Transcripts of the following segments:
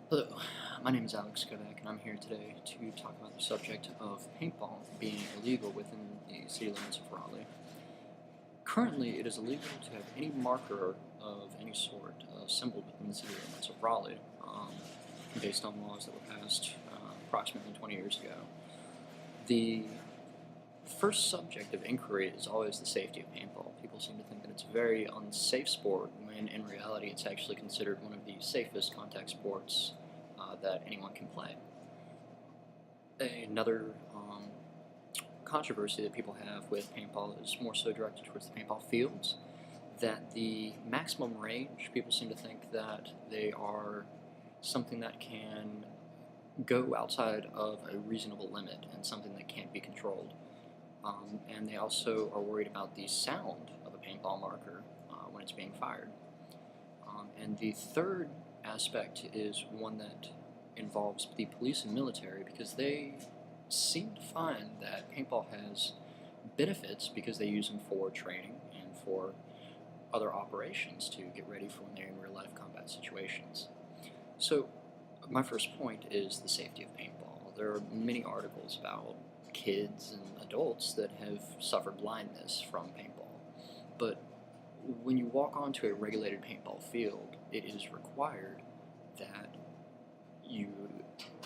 Hello, my name is Alex Kovac, and I'm here today to talk about the subject of paintball being illegal within the city limits of Raleigh. Currently, it is illegal to have any marker of any sort assembled within the city limits of Raleigh, based on laws that were passed approximately 20 years ago. The first subject of inquiry is always the safety of paintball. People seem to think that it's a very unsafe sport, when in reality it's actually considered one of the safest contact sports that anyone can play. Another controversy that people have with paintball is more so directed towards the paintball fields, that the maximum range, people seem to think that they are something that can go outside of a reasonable limit and something that can't be controlled. And they also are worried about the sound of a paintball marker when it's being fired. And the third aspect is one that involves the police and military, because they seem to find that paintball has benefits because they use them for training and for other operations to get ready for when they're in real life combat situations. So my first point is the safety of paintball. There are many articles about kids and adults that have suffered blindness from paintball, but when you walk onto a regulated paintball field, it is required that you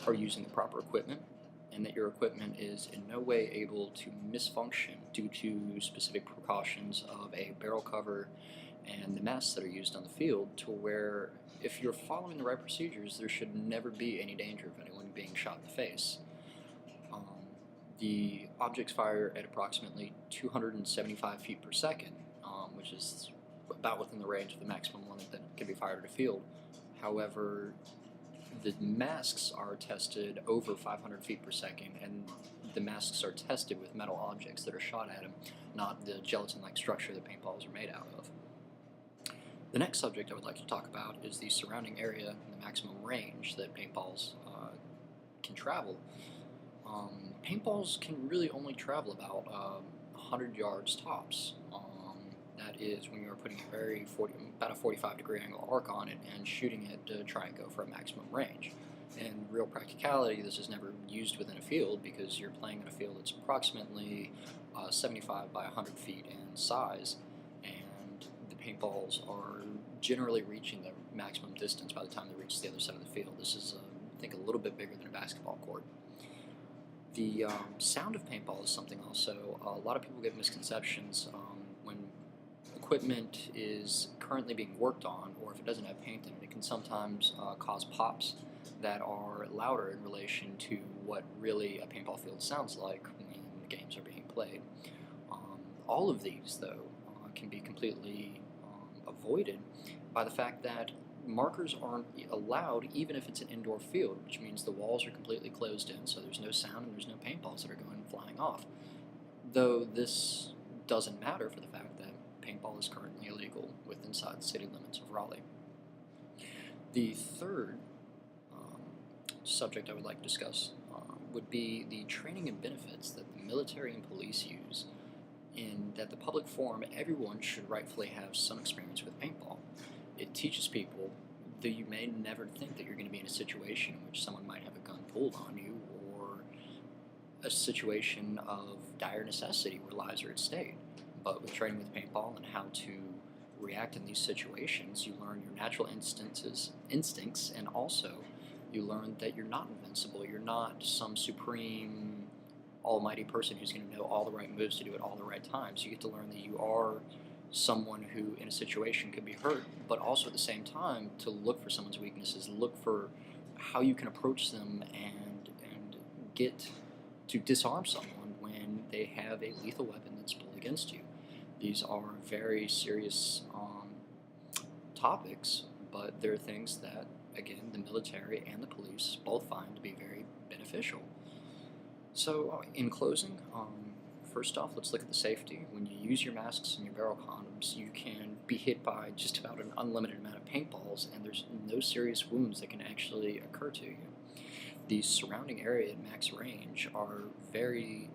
are using the proper equipment, and that your equipment is in no way able to misfunction due to specific precautions of a barrel cover and the masks that are used on the field, to where if you're following the right procedures, there should never be any danger of anyone being shot in the face. The objects fire at approximately 275 feet per second, which is about within the range of the maximum limit that can be fired at a field. However, the masks are tested over 500 feet per second, and the masks are tested with metal objects that are shot at them, not the gelatin-like structure that paintballs are made out of. The next subject I would like to talk about is the surrounding area and the maximum range that paintballs can travel. Paintballs can really only travel about 100 yards tops. That is when you're putting about a 45-degree angle arc on it and shooting it to try and go for a maximum range. In real practicality, this is never used within a field, because you're playing in a field that's approximately 75 by 100 feet in size, and the paintballs are generally reaching their maximum distance by the time they reach the other side of the field. This is, I think, a little bit bigger than a basketball court. The sound of paintball is something also a lot of people get misconceptions when equipment is currently being worked on, or if it doesn't have paint in it. It can sometimes cause pops that are louder in relation to what really a paintball field sounds like when the games are being played. All of these, though, can be completely avoided by the fact that markers aren't allowed even if it's an indoor field, which means the walls are completely closed in, so there's no sound and there's no paintballs that are going flying off. Though this doesn't matter for the fact that paintball is currently illegal inside the city limits of Raleigh. The third subject I would like to discuss would be the training and benefits that the military and police use, in that the public forum, everyone should rightfully have some experience with paintball. It teaches people that you may never think that you're going to be in a situation in which someone might have a gun pulled on you, or a situation of dire necessity where lives are at stake. But with training with paintball and how to react in these situations, you learn your natural instincts, and also you learn that you're not invincible. You're not some supreme almighty person who's going to know all the right moves to do at all the right times. You get to learn that you are someone who in a situation could be hurt, but also at the same time to look for someone's weaknesses, look for how you can approach them and get to disarm someone when they have a lethal weapon that's pulled against you. These are very serious topics, but they're things that, again, the military and the police both find to be very beneficial. So in closing, first off, let's look at the safety. When you use your masks and your barrel condoms, you can be hit by just about an unlimited amount of paintballs, and there's no serious wounds that can actually occur to you. The surrounding area at max range are very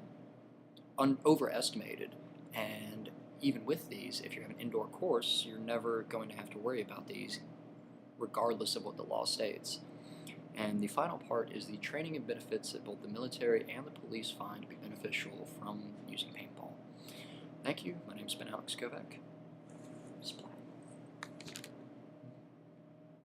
overestimated, and even with these, if you have an indoor course, you're never going to have to worry about these, regardless of what the law states. And the final part is the training and benefits that both the military and the police find to be beneficial from using paintball. Thank you. My name's been Alex Kovac. Splash.